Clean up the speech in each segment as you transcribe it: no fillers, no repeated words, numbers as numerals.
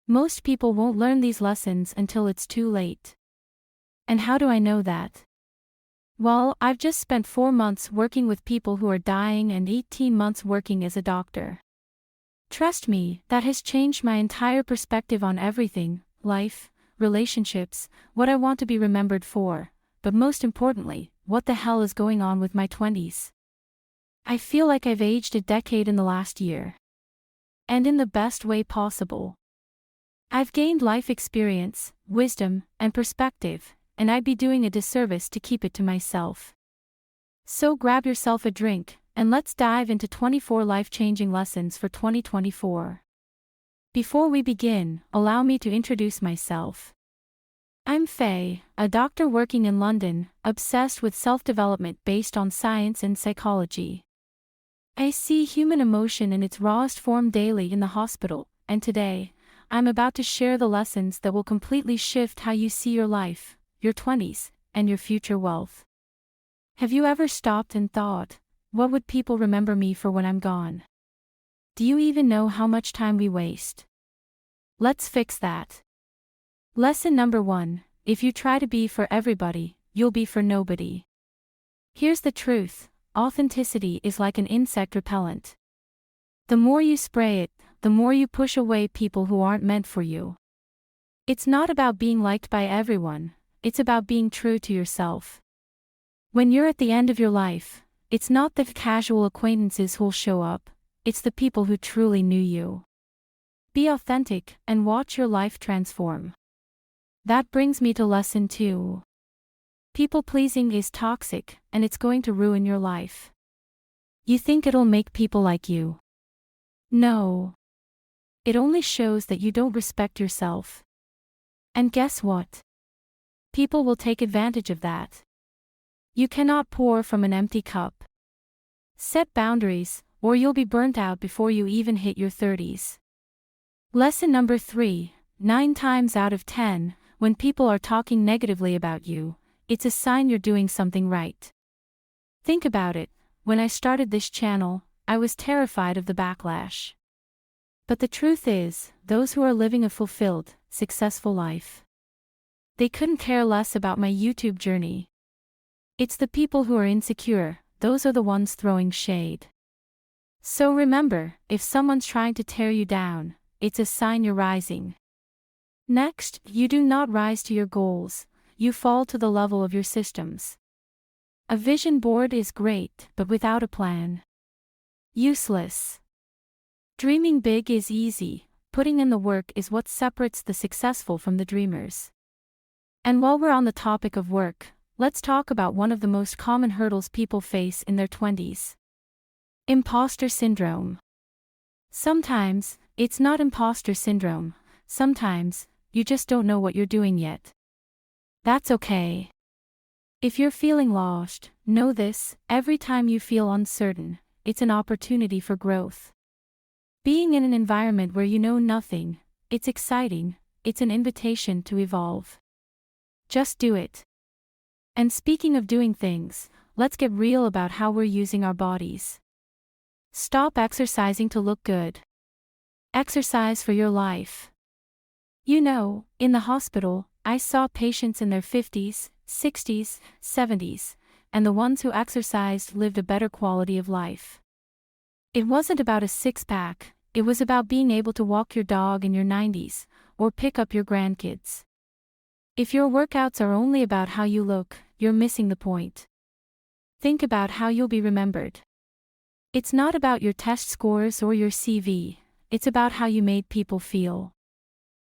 Most people won't learn these lessons until it's too late. And how do I know that? Well, I've just spent 4 months working with people who are dying and 18 months working as a doctor. Trust me, that has changed my entire perspective on everything: life, relationships, what I want to be remembered for, but most importantly, what the hell is going on with my 20s. I feel like I've aged a decade in the last year. And in the best way possible. I've gained life experience, wisdom, and perspective, and I'd be doing a disservice to keep it to myself. So grab yourself a drink, and let's dive into 24 life-changing lessons for 2024. Before we begin, allow me to introduce myself. I'm Faye, a doctor working in London, obsessed with self-development based on science and psychology. I see human emotion in its rawest form daily in the hospital, and today, I'm about to share the lessons that will completely shift how you see your life, your 20s, and your future wealth. Have you ever stopped and thought, what would people remember me for when I'm gone? Do you even know how much time we waste? Let's fix that. Lesson number 1: if you try to be for everybody, you'll be for nobody. Here's the truth: authenticity is like an insect repellent. The more you spray it, the more you push away people who aren't meant for you. It's not about being liked by everyone, it's about being true to yourself. When you're at the end of your life, it's not the casual acquaintances who'll show up, it's the people who truly knew you. Be authentic and watch your life transform. That brings me to lesson 2. People-pleasing is toxic, and it's going to ruin your life. You think it'll make people like you? No. It only shows that you don't respect yourself. And guess what? People will take advantage of that. You cannot pour from an empty cup. Set boundaries, or you'll be burnt out before you even hit your 30s. Lesson number 3: 9 times out of 10, when people are talking negatively about you, it's a sign you're doing something right. Think about it: when I started this channel, I was terrified of the backlash. But the truth is, those who are living a fulfilled, successful life, they couldn't care less about my YouTube journey. It's the people who are insecure, those are the ones throwing shade. So remember, if someone's trying to tear you down, it's a sign you're rising. Next, you do not rise to your goals, you fall to the level of your systems. A vision board is great, but without a plan, useless. Dreaming big is easy, putting in the work is what separates the successful from the dreamers. And while we're on the topic of work, let's talk about one of the most common hurdles people face in their 20s. Imposter syndrome. Sometimes, it's not imposter syndrome, sometimes, you just don't know what you're doing yet. That's okay. If you're feeling lost, know this: every time you feel uncertain, it's an opportunity for growth. Being in an environment where you know nothing, it's exciting, it's an invitation to evolve. Just do it. And speaking of doing things, let's get real about how we're using our bodies. Stop exercising to look good. Exercise for your life. You know, in the hospital, I saw patients in their 50s, 60s, 70s, and the ones who exercised lived a better quality of life. It wasn't about a six-pack, it was about being able to walk your dog in your 90s, or pick up your grandkids. If your workouts are only about how you look, you're missing the point. Think about how you'll be remembered. It's not about your test scores or your CV, it's about how you made people feel.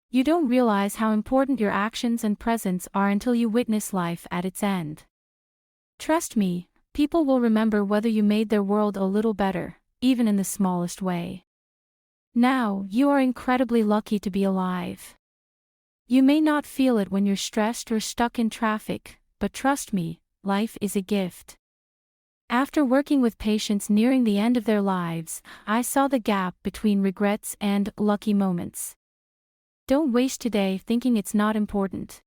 You don't realize how important your actions and presence are until you witness life at its end. Trust me, people will remember whether you made their world a little better, even in the smallest way. Now, you are incredibly lucky to be alive. You may not feel it when you're stressed or stuck in traffic, but trust me, life is a gift. After working with patients nearing the end of their lives, I saw the gap between regrets and lucky moments. Don't waste today thinking it's not important.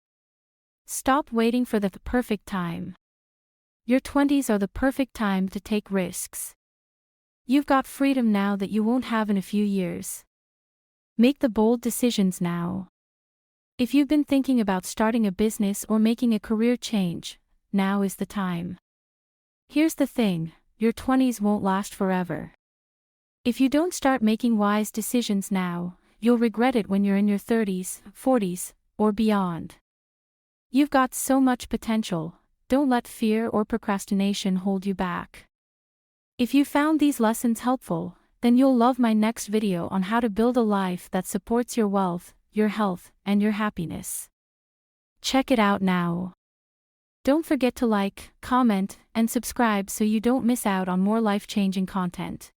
Stop waiting for the perfect time. Your 20s are the perfect time to take risks. You've got freedom now that you won't have in a few years. Make the bold decisions now. If you've been thinking about starting a business or making a career change, now is the time. Here's the thing, your 20s won't last forever. If you don't start making wise decisions now, you'll regret it when you're in your 30s, 40s, or beyond. You've got so much potential, don't let fear or procrastination hold you back. If you found these lessons helpful, then you'll love my next video on how to build a life that supports your wealth, your health, and your happiness. Check it out now. Don't forget to like, comment, and subscribe so you don't miss out on more life-changing content.